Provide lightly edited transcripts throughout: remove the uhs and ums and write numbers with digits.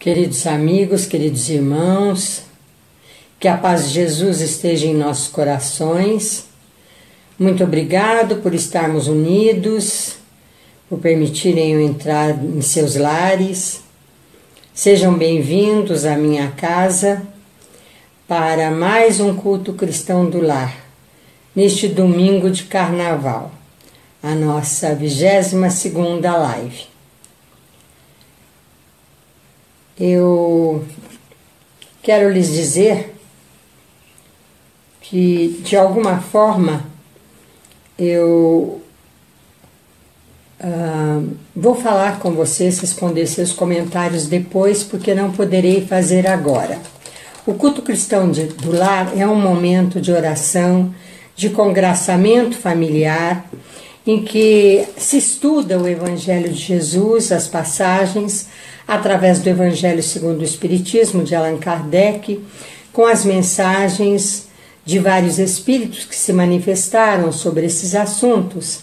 Queridos amigos, queridos irmãos, que a paz de Jesus esteja em nossos corações. Muito obrigado por estarmos unidos, por permitirem eu entrar em seus lares. Sejam bem-vindos à minha casa para mais um culto cristão do lar, neste domingo de carnaval, a nossa 22ª live. Eu quero lhes dizer que, de alguma forma, eu vou falar com vocês, responder seus comentários depois, porque não poderei fazer agora. O culto cristão do lar é um momento de oração, de congraçamento familiar, em que se estuda o Evangelho de Jesus, as passagens, através do Evangelho segundo o Espiritismo de Allan Kardec, com as mensagens de vários espíritos que se manifestaram sobre esses assuntos.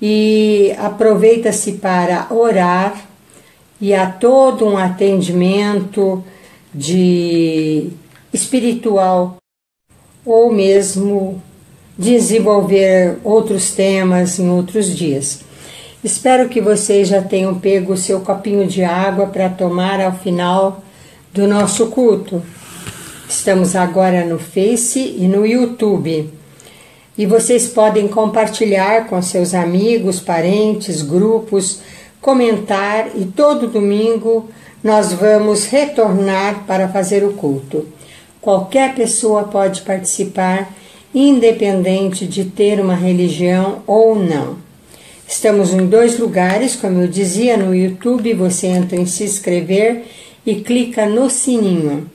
E aproveita-se para orar e há todo um atendimento espiritual ou mesmo desenvolver outros temas em outros dias. Espero que vocês já tenham pego o seu copinho de água para tomar ao final do nosso culto. Estamos agora no Face e no YouTube. E vocês podem compartilhar com seus amigos, parentes, grupos, comentar, e todo domingo nós vamos retornar para fazer o culto. Qualquer pessoa pode participar, independente de ter uma religião ou não. Estamos em 2 lugares, como eu dizia, no YouTube você entra em se inscrever e clica no sininho.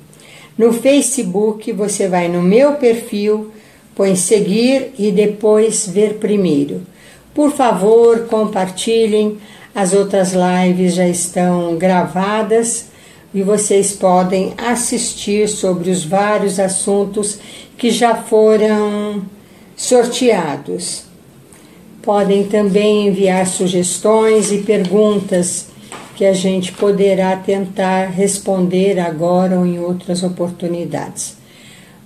No Facebook você vai no meu perfil, põe seguir e depois ver primeiro. Por favor, compartilhem, as outras lives já estão gravadas e vocês podem assistir sobre os vários assuntos que já foram sorteados. Podem também enviar sugestões e perguntas que a gente poderá tentar responder agora ou em outras oportunidades.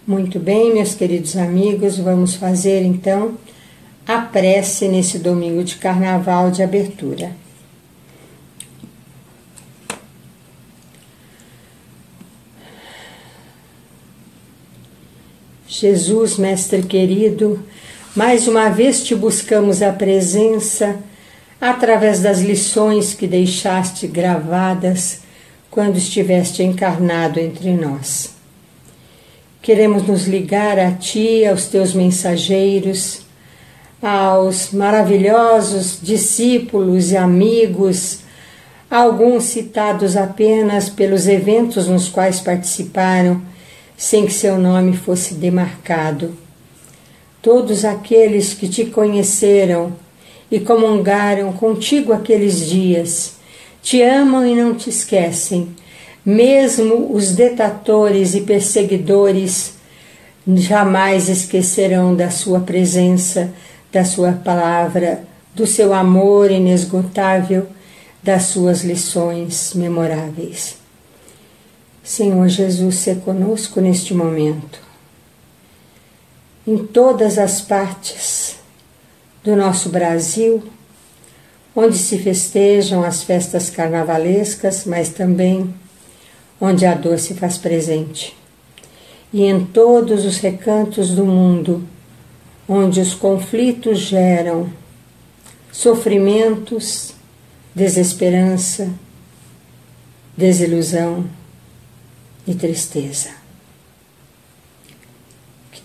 Muito bem, meus queridos amigos, vamos fazer então a prece nesse domingo de carnaval de abertura. Jesus, Mestre querido, mais uma vez te buscamos a presença através das lições que deixaste gravadas quando estiveste encarnado entre nós. Queremos nos ligar a ti, aos teus mensageiros, aos maravilhosos discípulos e amigos, alguns citados apenas pelos eventos nos quais participaram, sem que seu nome fosse demarcado. Todos aqueles que te conheceram e comungaram contigo aqueles dias, te amam e não te esquecem. Mesmo os detratores e perseguidores jamais esquecerão da sua presença, da sua palavra, do seu amor inesgotável, das suas lições memoráveis. Senhor Jesus, se conosco neste momento. Em todas as partes do nosso Brasil, onde se festejam as festas carnavalescas, mas também onde a dor se faz presente. E em todos os recantos do mundo, onde os conflitos geram sofrimentos, desesperança, desilusão e tristeza.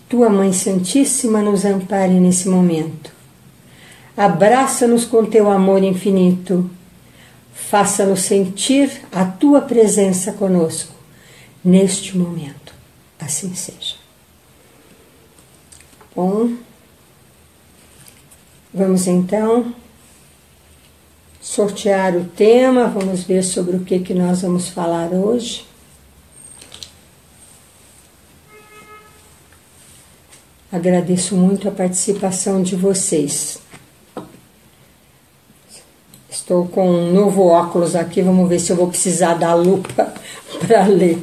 Tua Mãe Santíssima nos ampare nesse momento. Abraça-nos com teu amor infinito. Faça-nos sentir a tua presença conosco neste momento. Assim seja. Bom, vamos então sortear o tema. Vamos ver sobre o que nós vamos falar hoje. Agradeço muito a participação de vocês. Estou com um novo óculos aqui, vamos ver se eu vou precisar da lupa para ler.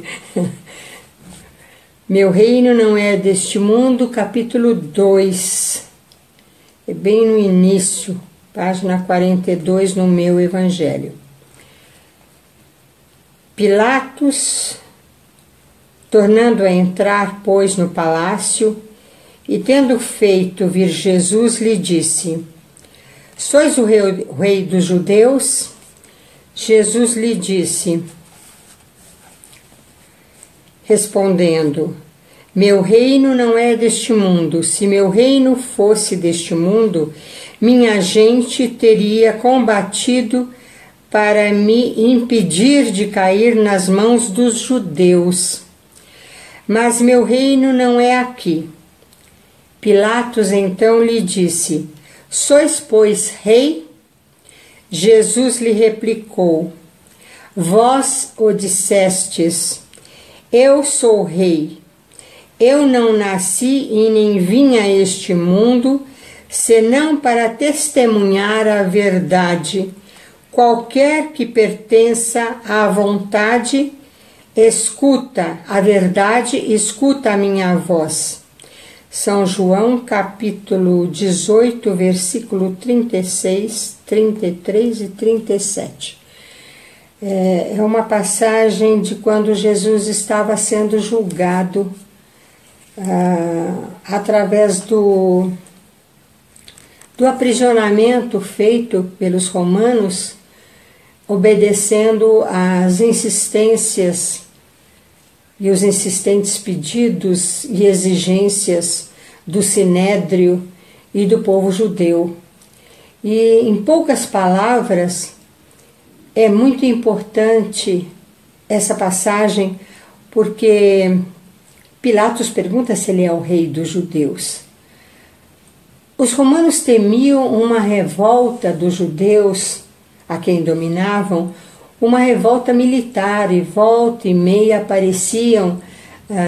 Meu reino não é deste mundo, capítulo 2. É bem no início, página 42 no meu evangelho. Pilatos, tornando a entrar, pois, no palácio, e tendo feito vir Jesus, lhe disse: Sois o rei dos judeus? Jesus lhe disse, respondendo: Meu reino não é deste mundo. Se meu reino fosse deste mundo, minha gente teria combatido para me impedir de cair nas mãos dos judeus. Mas meu reino não é aqui. Pilatos então lhe disse: Sois, pois, rei? Jesus lhe replicou: Vós o dissestes, eu sou rei. Eu não nasci e nem vim a este mundo, senão para testemunhar a verdade. Qualquer que pertença à vontade, escuta a verdade, escuta a minha voz. São João, capítulo 18, versículo 36, 33 e 37. É uma passagem de quando Jesus estava sendo julgado através do aprisionamento feito pelos romanos, obedecendo às insistências e os insistentes pedidos e exigências do Sinédrio e do povo judeu. E, em poucas palavras, é muito importante essa passagem, porque Pilatos pergunta se ele é o rei dos judeus. Os romanos temiam uma revolta dos judeus a quem dominavam, uma revolta militar, e volta e meia apareciam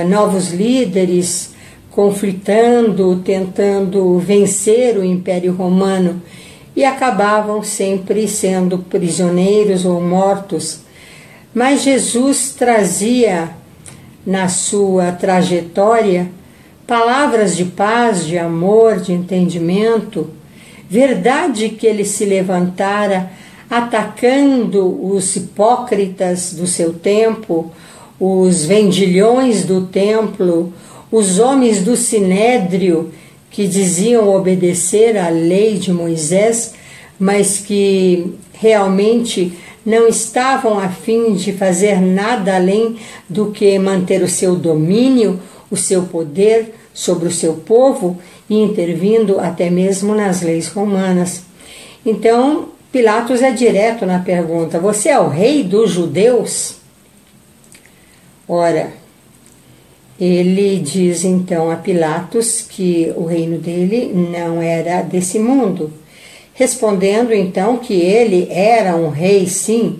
novos líderes conflitando, tentando vencer o Império Romano, e acabavam sempre sendo prisioneiros ou mortos. Mas Jesus trazia na sua trajetória palavras de paz, de amor, de entendimento, verdade que ele se levantara atacando os hipócritas do seu tempo, os vendilhões do templo, os homens do Sinédrio que diziam obedecer à lei de Moisés, mas que realmente não estavam a fim de fazer nada além do que manter o seu domínio, o seu poder sobre o seu povo, e intervindo até mesmo nas leis romanas. Então, Pilatos é direto na pergunta: você é o rei dos judeus? Ora, ele diz então a Pilatos que o reino dele não era desse mundo, respondendo então que ele era um rei sim,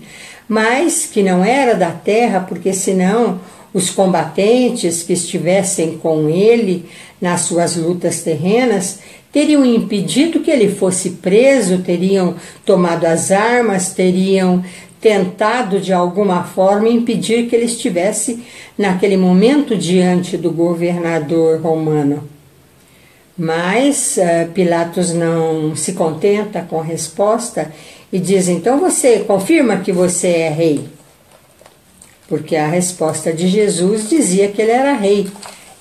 mas que não era da terra, porque senão os combatentes que estivessem com ele nas suas lutas terrenas teriam impedido que ele fosse preso, teriam tomado as armas, teriam tentado de alguma forma impedir que ele estivesse naquele momento diante do governador romano. Mas Pilatos não se contenta com a resposta e diz: então você confirma que você é rei? Porque a resposta de Jesus dizia que ele era rei,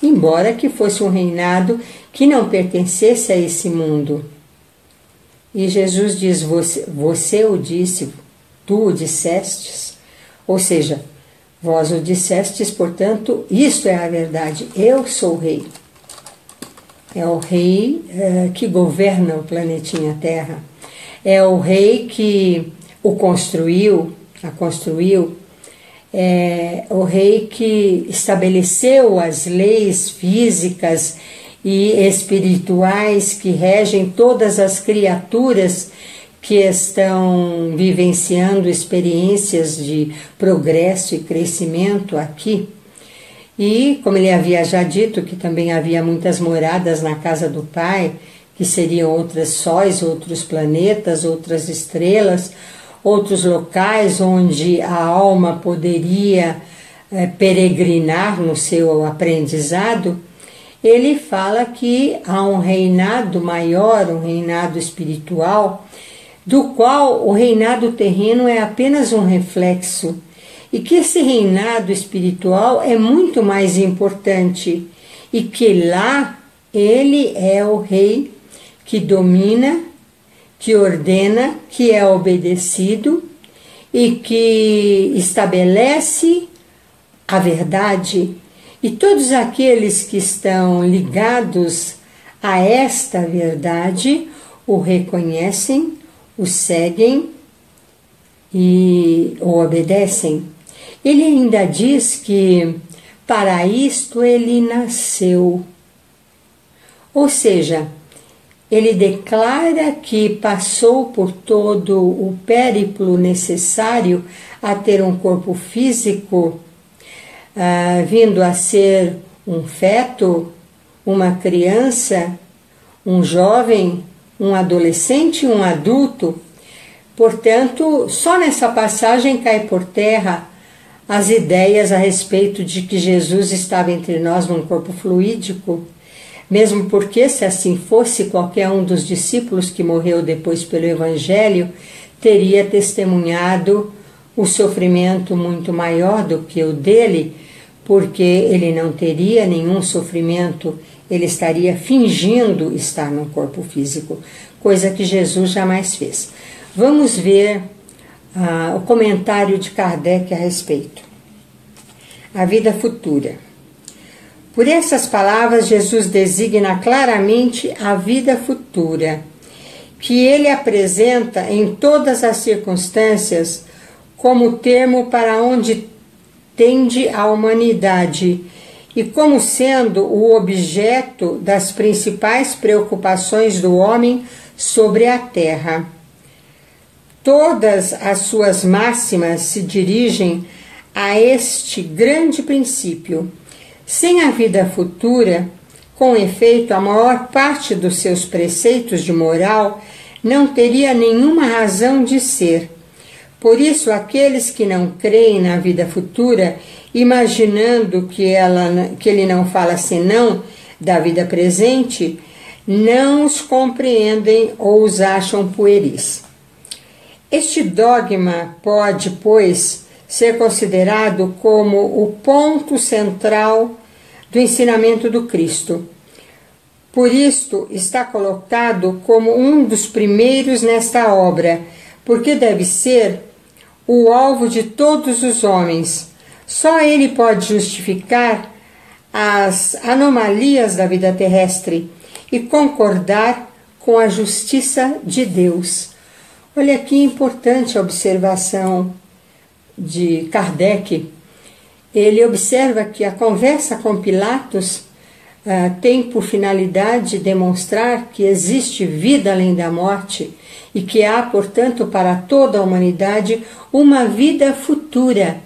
embora que fosse um reinado que não pertencesse a esse mundo. E Jesus diz: você o disse, tu o dissestes, ou seja, vós o dissestes, portanto, isto é a verdade, eu sou o rei. É o rei que governa o planetinha Terra, é o rei que a construiu, é o rei que estabeleceu as leis físicas e espirituais que regem todas as criaturas que estão vivenciando experiências de progresso e crescimento aqui. E, como ele havia já dito, que também havia muitas moradas na casa do Pai, que seriam outras sóis, outros planetas, outras estrelas, outros locais onde a alma poderia peregrinar no seu aprendizado, ele fala que há um reinado maior, um reinado espiritual, do qual o reinado terreno é apenas um reflexo, e que esse reinado espiritual é muito mais importante, e que lá ele é o rei que domina, que ordena, que é obedecido e que estabelece a verdade. E todos aqueles que estão ligados a esta verdade o reconhecem, o seguem e o obedecem. Ele ainda diz que para isto ele nasceu. Ou seja, ele declara que passou por todo o périplo necessário a ter um corpo físico, vindo a ser um feto, uma criança, um jovem, um adolescente, um adulto. Portanto, só nessa passagem cai por terra as ideias a respeito de que Jesus estava entre nós num corpo fluídico, mesmo porque, se assim fosse, qualquer um dos discípulos que morreu depois pelo Evangelho teria testemunhado o sofrimento muito maior do que o dele, porque ele não teria nenhum sofrimento, ele estaria fingindo estar num corpo físico, coisa que Jesus jamais fez. Vamos ver o comentário de Kardec a respeito. A vida futura. Por essas palavras, Jesus designa claramente a vida futura, que ele apresenta em todas as circunstâncias como termo para onde tende a humanidade e como sendo o objeto das principais preocupações do homem sobre a terra. Todas as suas máximas se dirigem a este grande princípio. Sem a vida futura, com efeito, a maior parte dos seus preceitos de moral não teria nenhuma razão de ser. Por isso, aqueles que não creem na vida futura, imaginando que ele não fala senão da vida presente, não os compreendem ou os acham pueris. Este dogma pode, pois, ser considerado como o ponto central do ensinamento do Cristo. Por isto, está colocado como um dos primeiros nesta obra, porque deve ser o alvo de todos os homens. Só ele pode justificar as anomalias da vida terrestre e concordar com a justiça de Deus. Olha que importante a observação de Kardec. Ele observa que a conversa com Pilatos tem por finalidade demonstrar que existe vida além da morte e que há, portanto, para toda a humanidade uma vida futura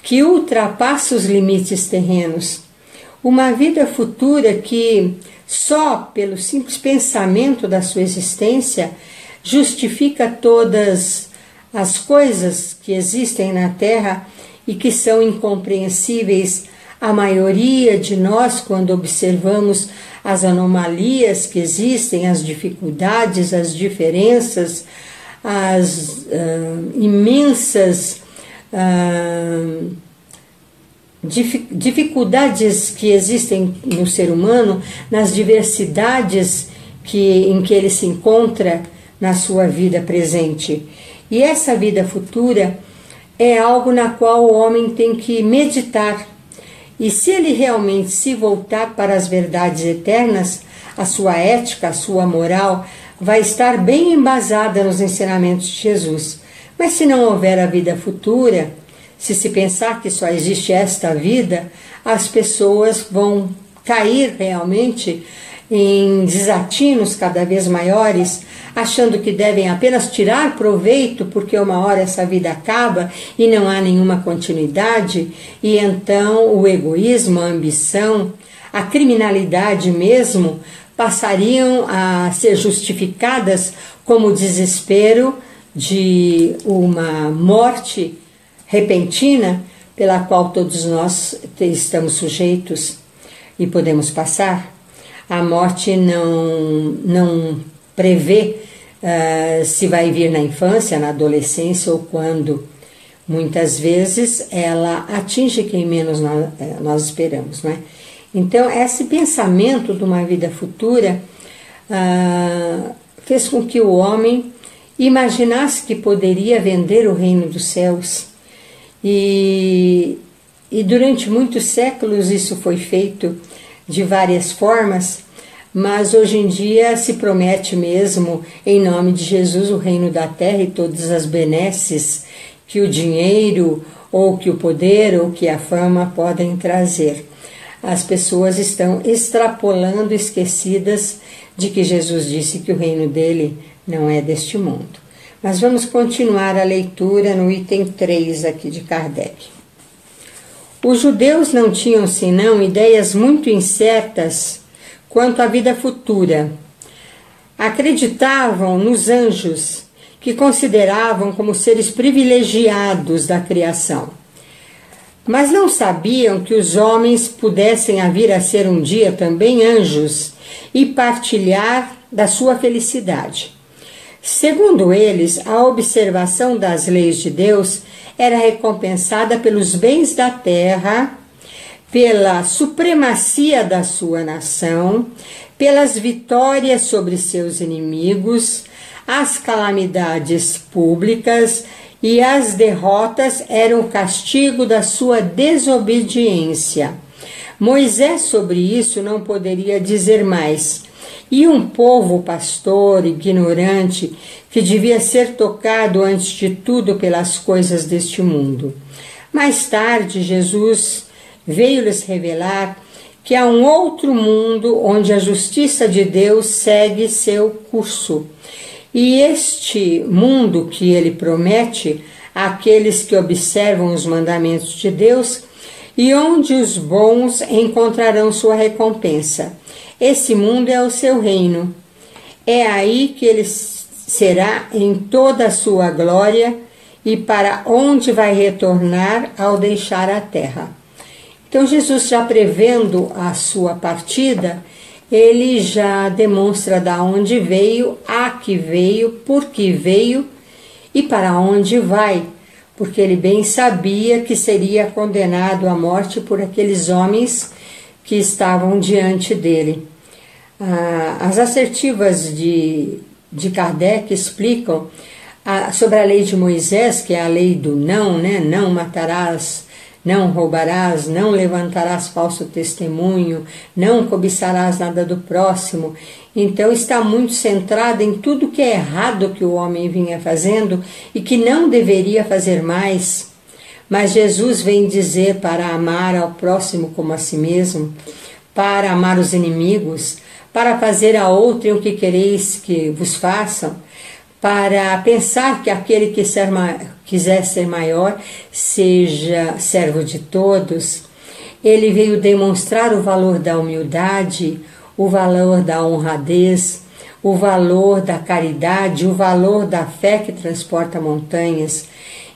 que ultrapassa os limites terrenos. Uma vida futura que, só pelo simples pensamento da sua existência, justifica todas as coisas que existem na Terra e que são incompreensíveis à maioria de nós quando observamos as anomalias que existem, as dificuldades, as diferenças, as imensas dificuldades que existem no ser humano, nas diversidades em que ele se encontra na sua vida presente. E essa vida futura é algo na qual o homem tem que meditar. E se ele realmente se voltar para as verdades eternas, a sua ética, a sua moral, vai estar bem embasada nos ensinamentos de Jesus. Mas se não houver a vida futura, se pensar que só existe esta vida, as pessoas vão cair realmente em desatinos cada vez maiores, achando que devem apenas tirar proveito porque uma hora essa vida acaba e não há nenhuma continuidade, e então o egoísmo, a ambição, a criminalidade mesmo passariam a ser justificadas como desespero de uma morte repentina pela qual todos nós estamos sujeitos e podemos passar. A morte não prevê se vai vir na infância, na adolescência ou quando. Muitas vezes ela atinge quem menos nós esperamos, não é? Então, esse pensamento de uma vida futura fez com que o homem imaginasse que poderia vender o reino dos céus. E durante muitos séculos isso foi feito de várias formas, mas hoje em dia se promete mesmo, em nome de Jesus, o reino da terra e todas as benesses que o dinheiro, ou que o poder, ou que a fama podem trazer. As pessoas estão extrapolando, esquecidas de que Jesus disse que o reino dele não é deste mundo. Mas vamos continuar a leitura no item 3 aqui de Kardec. Os judeus não tinham senão ideias muito incertas quanto à vida futura. Acreditavam nos anjos, que consideravam como seres privilegiados da criação. Mas não sabiam que os homens pudessem vir a ser um dia também anjos e partilhar da sua felicidade. Segundo eles, a observação das leis de Deus era recompensada pelos bens da terra, pela supremacia da sua nação, pelas vitórias sobre seus inimigos, as calamidades públicas e as derrotas eram o castigo da sua desobediência. Moisés sobre isso não poderia dizer mais. E um povo pastor, ignorante, que devia ser tocado antes de tudo pelas coisas deste mundo. Mais tarde, Jesus veio-lhes revelar que há um outro mundo onde a justiça de Deus segue seu curso. E este mundo que ele promete àqueles que observam os mandamentos de Deus e onde os bons encontrarão sua recompensa. Esse mundo é o seu reino. É aí que ele será em toda a sua glória e para onde vai retornar ao deixar a terra. Então, Jesus, já prevendo a sua partida, ele já demonstra de onde veio, a que veio, por que veio e para onde vai, porque ele bem sabia que seria condenado à morte por aqueles homens que estavam diante dele. As assertivas de Kardec explicam sobre a lei de Moisés, que é a lei do não, né? Não matarás, não roubarás, não levantarás falso testemunho, não cobiçarás nada do próximo. Então está muito centrada em tudo que é errado que o homem vinha fazendo e que não deveria fazer mais. Mas Jesus vem dizer para amar ao próximo como a si mesmo, para amar os inimigos, para fazer a outrem o que quereis que vos façam, para pensar que aquele que quiser ser maior seja servo de todos. Ele veio demonstrar o valor da humildade, o valor da honradez, o valor da caridade, o valor da fé que transporta montanhas.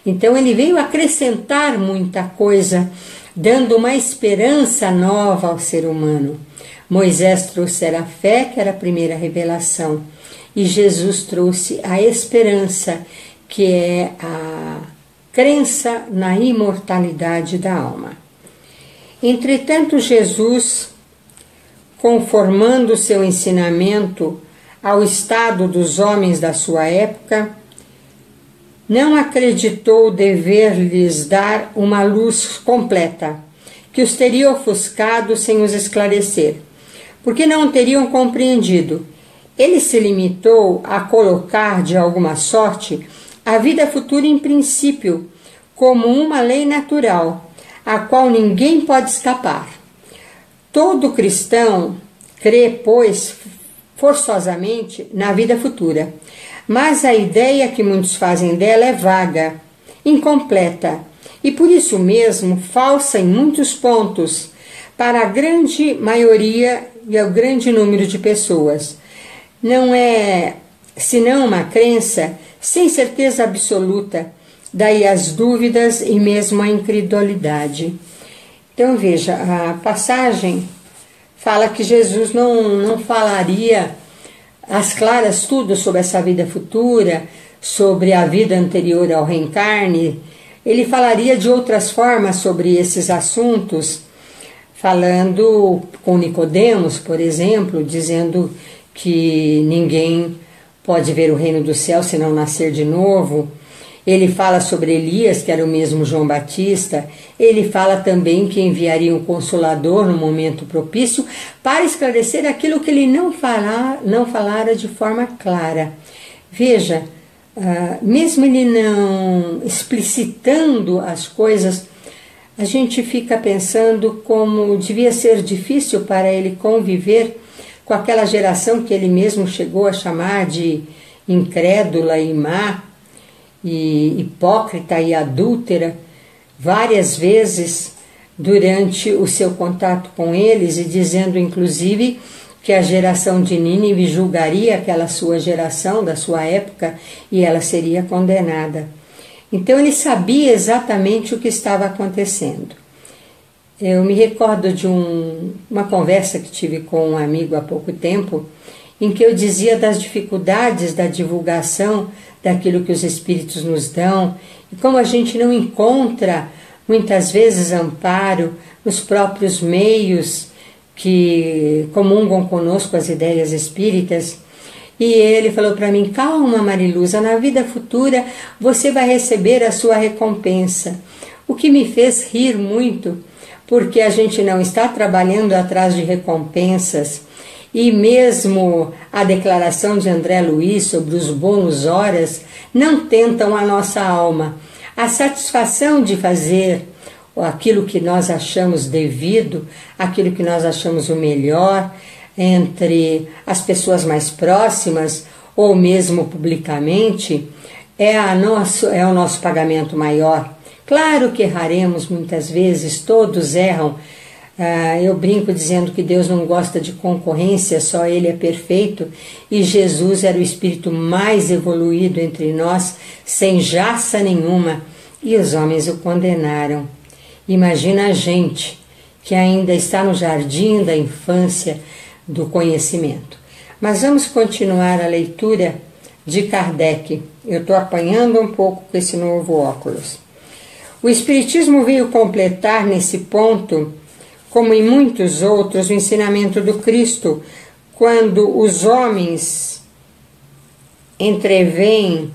Então ele veio acrescentar muita coisa, dando uma esperança nova ao ser humano. Moisés trouxe a fé, que era a primeira revelação, e Jesus trouxe a esperança, que é a crença na imortalidade da alma. Entretanto, Jesus, conformando seu ensinamento ao estado dos homens da sua época, não acreditou dever lhes dar uma luz completa, que os teria ofuscado sem os esclarecer, porque não teriam compreendido. Ele se limitou a colocar, de alguma sorte, a vida futura em princípio, como uma lei natural, a qual ninguém pode escapar. Todo cristão crê, pois, forçosamente na vida futura, mas a ideia que muitos fazem dela é vaga, incompleta e, por isso mesmo, falsa em muitos pontos, para a grande maioria e ao grande número de pessoas. Não é senão uma crença sem certeza absoluta, daí as dúvidas e mesmo a incredulidade. Então veja, a passagem fala que Jesus não falaria às claras tudo sobre essa vida futura, sobre a vida anterior ao reencarne. Ele falaria de outras formas sobre esses assuntos, falando com Nicodemos, por exemplo, dizendo que ninguém pode ver o reino do céu se não nascer de novo. Ele fala sobre Elias, que era o mesmo João Batista. Ele fala também que enviaria um Consolador no momento propício para esclarecer aquilo que ele não falara de forma clara. Veja, mesmo ele não explicitando as coisas, a gente fica pensando como devia ser difícil para ele conviver com aquela geração que ele mesmo chegou a chamar de incrédula e má, e hipócrita e adúltera, várias vezes durante o seu contato com eles, e dizendo inclusive que a geração de Nínive julgaria aquela sua geração da sua época e ela seria condenada. Então ele sabia exatamente o que estava acontecendo. Eu me recordo de uma conversa que tive com um amigo há pouco tempo, em que eu dizia das dificuldades da divulgação daquilo que os Espíritos nos dão, e como a gente não encontra, muitas vezes, amparo nos próprios meios que comungam conosco as ideias espíritas. E ele falou para mim: calma, Mariluza, na vida futura você vai receber a sua recompensa. O que me fez rir muito, porque a gente não está trabalhando atrás de recompensas. E mesmo a declaração de André Luiz sobre os bônus horas não tentam a nossa alma. A satisfação de fazer aquilo que nós achamos devido, aquilo que nós achamos o melhor, entre as pessoas mais próximas ou mesmo publicamente, é o nosso pagamento maior. Claro que erraremos muitas vezes, todos erram. Eu brinco dizendo que Deus não gosta de concorrência, só Ele é perfeito, e Jesus era o espírito mais evoluído entre nós, sem jaça nenhuma, e os homens o condenaram. Imagina a gente que ainda está no jardim da infância do conhecimento. Mas vamos continuar a leitura de Kardec. Eu estou apanhando um pouco com esse novo óculos. O Espiritismo veio completar nesse ponto, como em muitos outros, o ensinamento do Cristo, quando os homens entreveem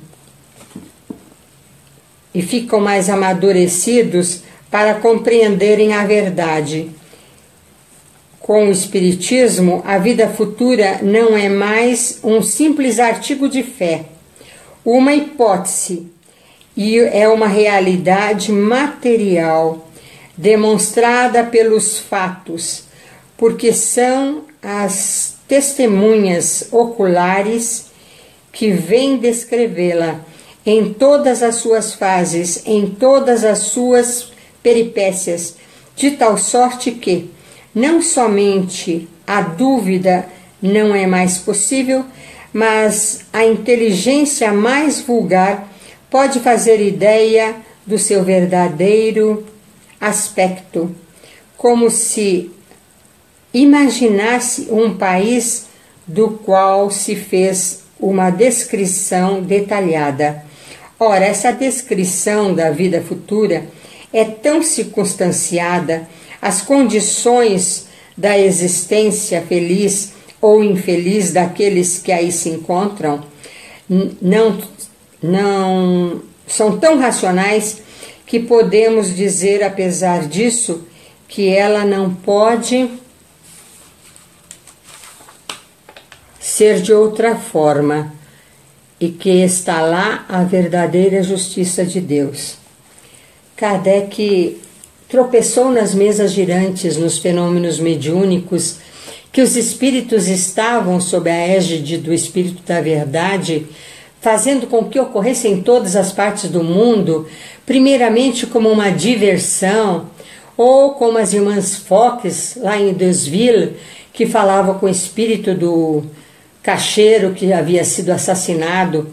e ficam mais amadurecidos para compreenderem a verdade. Com o Espiritismo, a vida futura não é mais um simples artigo de fé, uma hipótese, e é uma realidade material, demonstrada pelos fatos, porque são as testemunhas oculares que vêm descrevê-la em todas as suas fases, em todas as suas peripécias, de tal sorte que não somente a dúvida não é mais possível, mas a inteligência mais vulgar pode fazer ideia do seu verdadeiro aspecto, como se imaginasse um país do qual se fez uma descrição detalhada. Ora, essa descrição da vida futura é tão circunstanciada, as condições da existência feliz ou infeliz daqueles que aí se encontram não são tão racionais que podemos dizer, apesar disso, que ela não pode ser de outra forma e que está lá a verdadeira justiça de Deus. Kardec tropeçou nas mesas girantes, nos fenômenos mediúnicos, que os espíritos estavam sob a égide do Espírito da Verdade, fazendo com que ocorressem em todas as partes do mundo, primeiramente como uma diversão, ou como as irmãs Fox, lá em Deauville, que falavam com o espírito do caixeiro que havia sido assassinado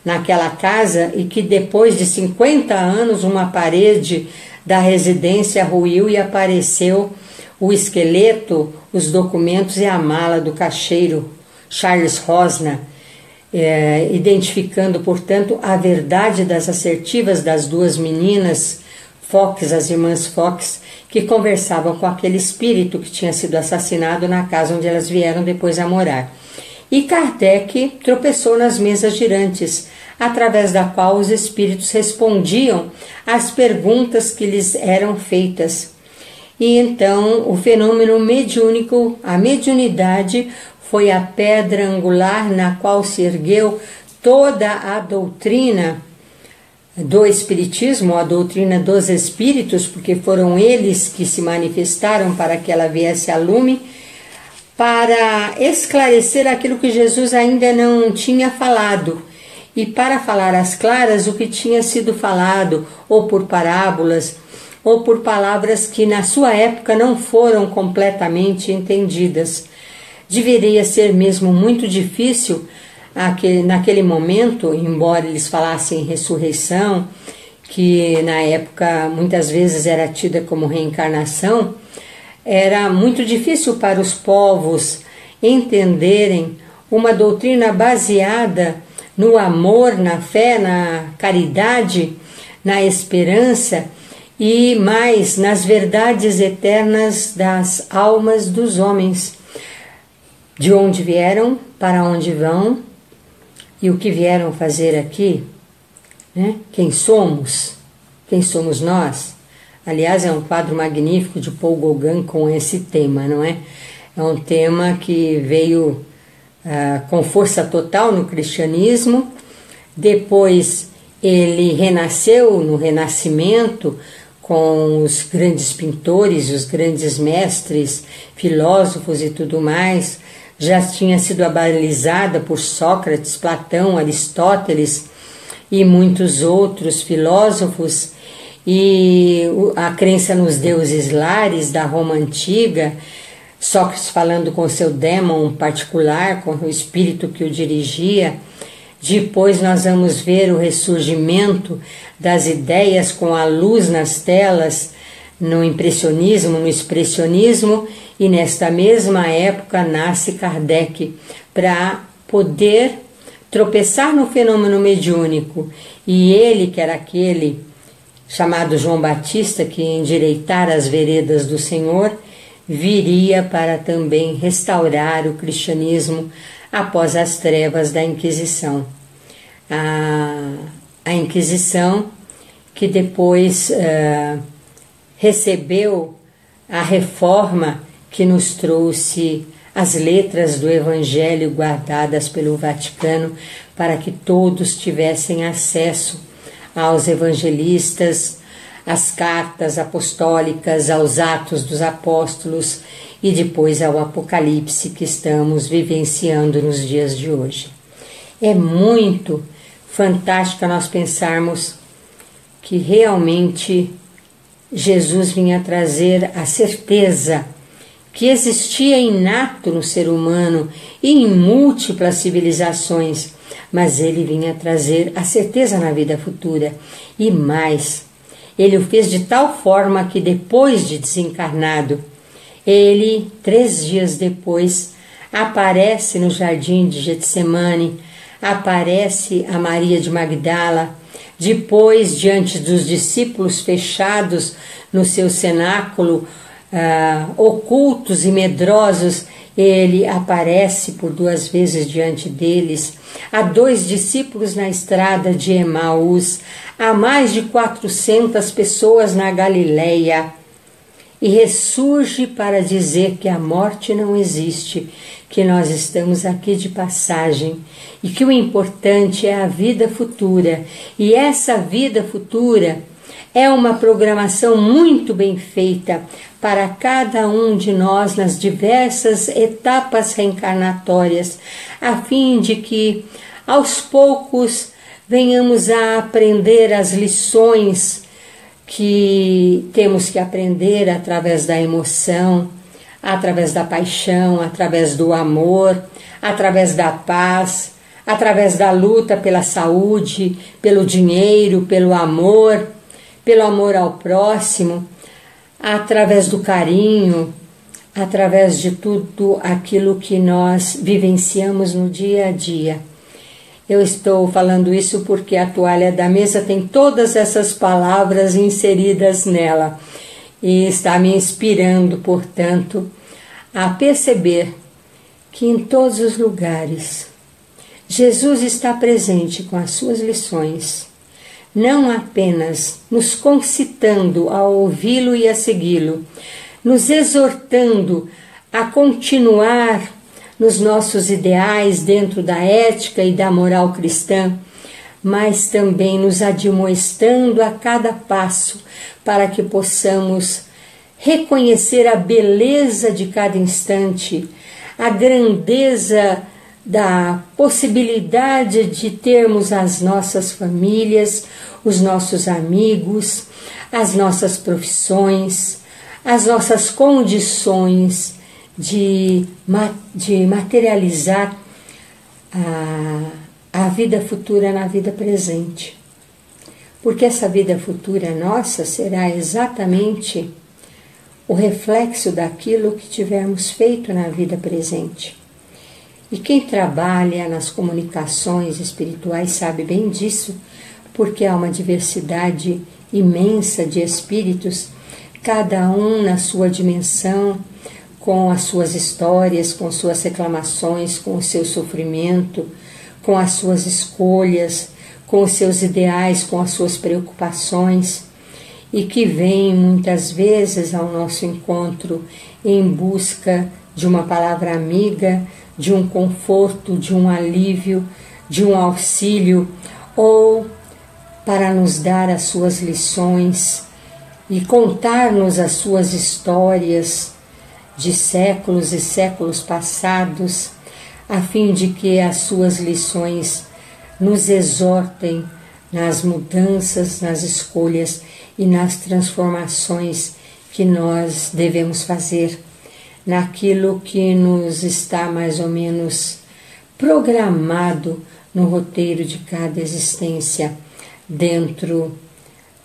naquela casa e que depois de 50 anos uma parede da residência ruiu e apareceu o esqueleto, os documentos e a mala do caixeiro Charles Rosna, identificando, portanto, a verdade das assertivas das duas meninas Fox, as irmãs Fox, que conversavam com aquele espírito que tinha sido assassinado na casa onde elas vieram depois a morar. E Kardec tropeçou nas mesas girantes, através da qual os espíritos respondiam às perguntas que lhes eram feitas. E então o fenômeno mediúnico, a mediunidade, foi a pedra angular na qual se ergueu toda a doutrina do Espiritismo, a doutrina dos Espíritos, porque foram eles que se manifestaram para que ela viesse a lume, para esclarecer aquilo que Jesus ainda não tinha falado e para falar às claras o que tinha sido falado, ou por parábolas, ou por palavras que na sua época não foram completamente entendidas. Deveria ser mesmo muito difícil naquele momento, embora eles falassem ressurreição, que na época muitas vezes era tida como reencarnação, era muito difícil para os povos entenderem uma doutrina baseada no amor, na fé, na caridade, na esperança e mais nas verdades eternas das almas dos homens, de onde vieram, para onde vão e o que vieram fazer aqui, né? Quem somos nós? Aliás, é um quadro magnífico de Paul Gauguin com esse tema, não é? É um tema que veio com força total no cristianismo, depois ele renasceu no Renascimento com os grandes pintores, os grandes mestres, filósofos e tudo mais, já tinha sido abalizada por Sócrates, Platão, Aristóteles e muitos outros filósofos, e a crença nos deuses lares da Roma Antiga, Sócrates falando com seu dêmon particular, com o espírito que o dirigia. Depois nós vamos ver o ressurgimento das ideias com a luz nas telas, no impressionismo, no expressionismo, e nesta mesma época nasce Kardec para poder tropeçar no fenômeno mediúnico. E ele, que era aquele chamado João Batista, que endireitara as veredas do Senhor, viria para também restaurar o cristianismo após as trevas da Inquisição. A Inquisição que depois recebeu a reforma que nos trouxe as letras do Evangelho guardadas pelo Vaticano para que todos tivessem acesso aos evangelistas, às cartas apostólicas, aos Atos dos Apóstolos e depois ao Apocalipse que estamos vivenciando nos dias de hoje. É muito fantástico nós pensarmos que realmente Jesus vinha trazer a certeza que existia inato no ser humano e em múltiplas civilizações, mas ele vinha trazer a certeza na vida futura. E mais, ele o fez de tal forma que depois de desencarnado, ele, 3 dias depois, aparece no jardim de Getsemane, aparece a Maria de Magdala, depois, diante dos discípulos fechados no seu cenáculo, ocultos e medrosos, ele aparece por 2 vezes diante deles, a 2 discípulos na estrada de Emaús, a mais de 400 pessoas na Galileia, e ressurge para dizer que a morte não existe, que nós estamos aqui de passagem e que o importante é a vida futura. E essa vida futura é uma programação muito bem feita para cada um de nós nas diversas etapas reencarnatórias, a fim de que aos poucos venhamos a aprender as lições que temos que aprender através da emoção, através da paixão, através do amor, através da paz, através da luta pela saúde, pelo dinheiro, pelo amor ao próximo, através do carinho, através de tudo aquilo que nós vivenciamos no dia a dia. Eu estou falando isso porque a toalha da mesa tem todas essas palavras inseridas nela e está me inspirando, portanto, a perceber que em todos os lugares Jesus está presente com as suas lições, não apenas nos concitando a ouvi-lo e a segui-lo, nos exortando a continuar nos nossos ideais dentro da ética e da moral cristã, mas também nos admoestando a cada passo para que possamos reconhecer a beleza de cada instante, a grandeza da possibilidade de termos as nossas famílias, os nossos amigos, as nossas profissões, as nossas condições de materializar a vida futura na vida presente. Porque essa vida futura nossa será exatamente o reflexo daquilo que tivermos feito na vida presente. E quem trabalha nas comunicações espirituais sabe bem disso, porque há uma diversidade imensa de espíritos, cada um na sua dimensão, com as suas histórias, com suas reclamações, com o seu sofrimento, com as suas escolhas, com os seus ideais, com as suas preocupações, e que vêm muitas vezes ao nosso encontro em busca de uma palavra amiga, de um conforto, de um alívio, de um auxílio, ou para nos dar as suas lições e contar-nos as suas histórias de séculos e séculos passados, a fim de que as suas lições nos exortem nas mudanças, nas escolhas e nas transformações que nós devemos fazer naquilo que nos está mais ou menos programado no roteiro de cada existência, dentro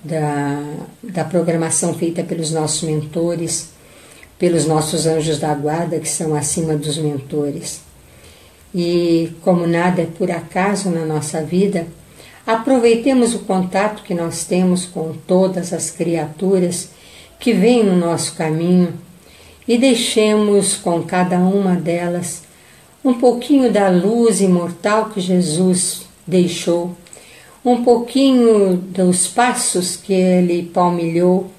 da programação feita pelos nossos mentores, pelos nossos anjos da guarda, que são acima dos mentores. E como nada é por acaso na nossa vida, aproveitemos o contato que nós temos com todas as criaturas que vêm no nosso caminho e deixemos com cada uma delas um pouquinho da luz imortal que Jesus deixou, um pouquinho dos passos que ele palmilhou,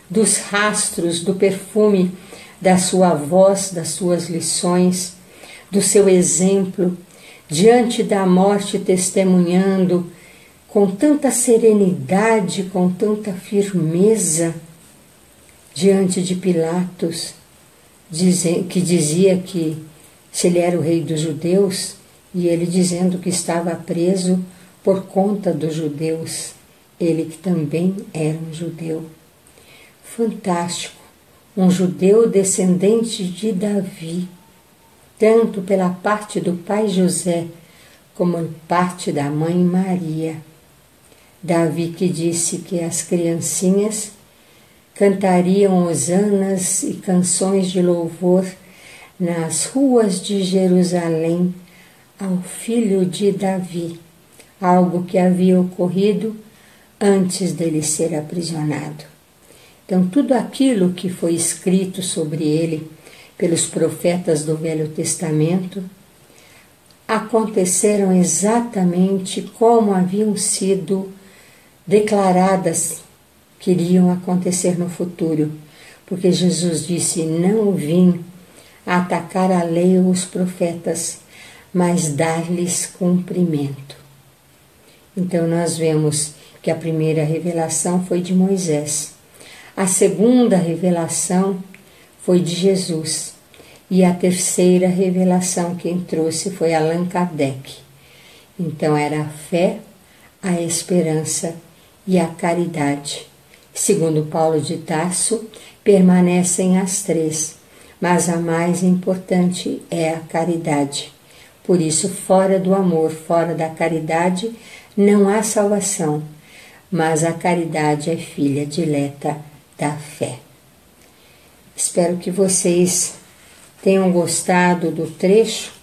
dos rastros, do perfume da sua voz, das suas lições, do seu exemplo, diante da morte testemunhando com tanta serenidade, com tanta firmeza, diante de Pilatos, que dizia que se ele era o rei dos judeus, e ele dizendo que estava preso por conta dos judeus, ele que também era um judeu. Fantástico, um judeu descendente de Davi, tanto pela parte do pai José, como parte da mãe Maria. Davi que disse que as criancinhas cantariam hosanas e canções de louvor nas ruas de Jerusalém ao filho de Davi, algo que havia ocorrido antes dele ser aprisionado. Então, tudo aquilo que foi escrito sobre ele pelos profetas do Velho Testamento aconteceram exatamente como haviam sido declaradas que iriam acontecer no futuro, porque Jesus disse: não vim atacar a lei ou os profetas, mas dar-lhes cumprimento. Então nós vemos que a primeira revelação foi de Moisés, a segunda revelação foi de Jesus, e a terceira revelação quem trouxe foi Allan Kardec. Então era a fé, a esperança e a caridade. Segundo Paulo de Tarso, permanecem as três, mas a mais importante é a caridade, Por isso, fora do amor, fora da caridade, não há salvação, mas a caridade é filha dileta da fé. Espero que vocês tenham gostado do trecho.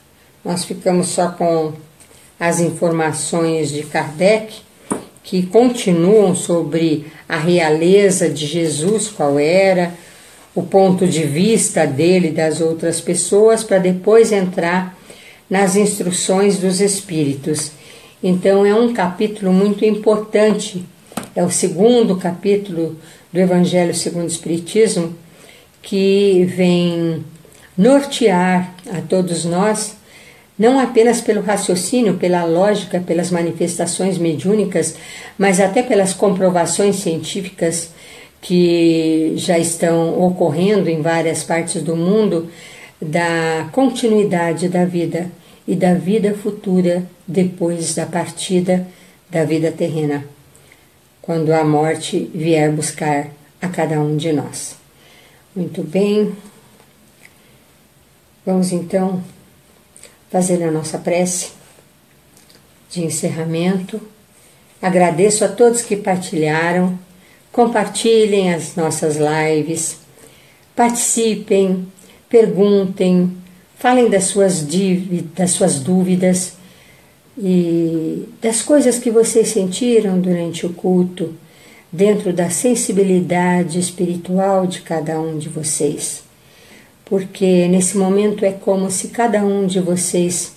Nós ficamos só com as informações de Kardec, que continuam sobre a realeza de Jesus, qual era, o ponto de vista dele e das outras pessoas, para depois entrar nas instruções dos Espíritos. Então é um capítulo muito importante, é o segundo capítulo do Evangelho segundo o Espiritismo, que vem nortear a todos nós, não apenas pelo raciocínio, pela lógica, pelas manifestações mediúnicas, mas até pelas comprovações científicas que já estão ocorrendo em várias partes do mundo, da continuidade da vida e da vida futura depois da partida da vida terrena, quando a morte vier buscar a cada um de nós. Muito bem, vamos então fazer a nossa prece de encerramento. Agradeço a todos que partilharam, compartilhem as nossas lives, participem, perguntem, falem das suas dúvidas e das coisas que vocês sentiram durante o culto, dentro da sensibilidade espiritual de cada um de vocês. Porque nesse momento é como se cada um de vocês,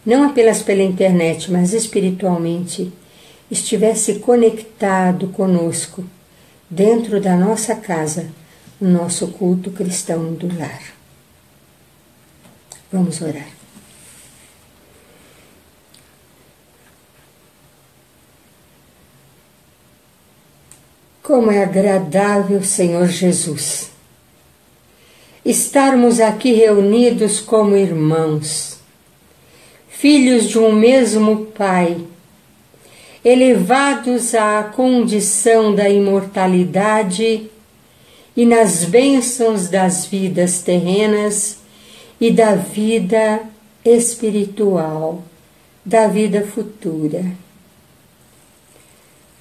não apenas pela internet, mas espiritualmente, estivesse conectado conosco, dentro da nossa casa, no nosso culto cristão do lar. Vamos orar. Como é agradável, Senhor Jesus, estarmos aqui reunidos como irmãos, filhos de um mesmo Pai, elevados à condição da imortalidade e nas bênçãos das vidas terrenas e da vida espiritual, da vida futura.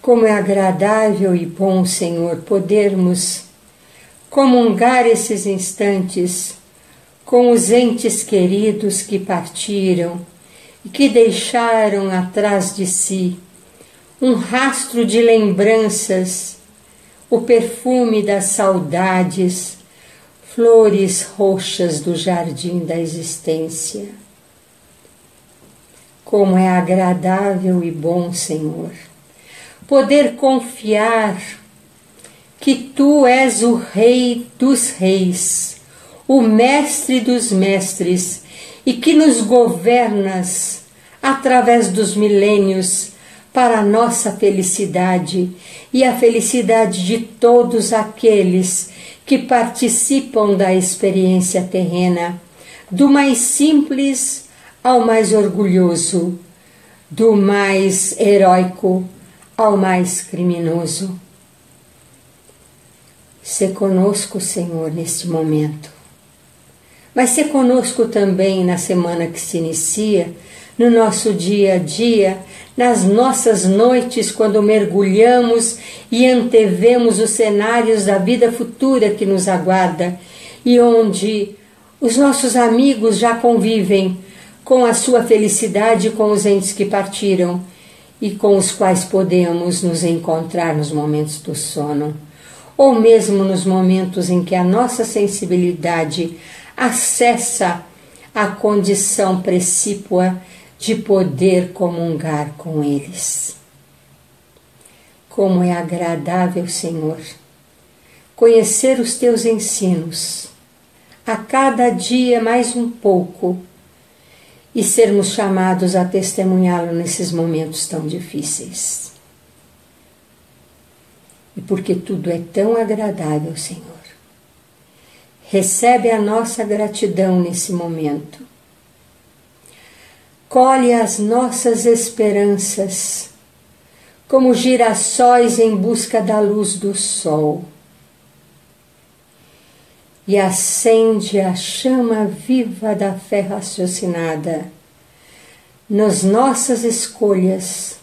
Como é agradável e bom, Senhor, podermos comungar esses instantes com os entes queridos que partiram e que deixaram atrás de si um rastro de lembranças, o perfume das saudades, flores roxas do jardim da existência. Como é agradável e bom, Senhor, poder confiar que Tu és o Rei dos Reis, o Mestre dos Mestres, e que nos governas através dos milênios para a nossa felicidade e a felicidade de todos aqueles que participam da experiência terrena, do mais simples ao mais orgulhoso, do mais heróico ao mais criminoso. Sê conosco, Senhor, neste momento. Mas sê conosco também na semana que se inicia, no nosso dia a dia, nas nossas noites, quando mergulhamos e antevemos os cenários da vida futura que nos aguarda e onde os nossos amigos já convivem com a sua felicidade com os entes que partiram e com os quais podemos nos encontrar nos momentos do sono, ou mesmo nos momentos em que a nossa sensibilidade acessa a condição precípua de poder comungar com eles. Como é agradável, Senhor, conhecer os Teus ensinos, a cada dia mais um pouco, e sermos chamados a testemunhá-lo nesses momentos tão difíceis. E porque tudo é tão agradável, Senhor, recebe a nossa gratidão nesse momento. Colhe as nossas esperanças, como girassóis em busca da luz do sol, e acende a chama viva da fé raciocinada nas nossas escolhas,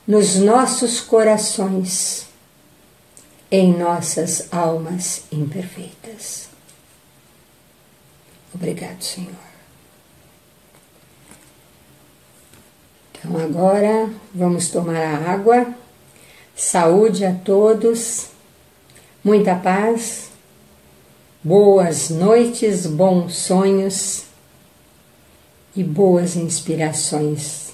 nos nossos corações, em nossas almas imperfeitas. Obrigado, Senhor. Então agora vamos tomar a água. Saúde a todos, muita paz, boas noites, bons sonhos e boas inspirações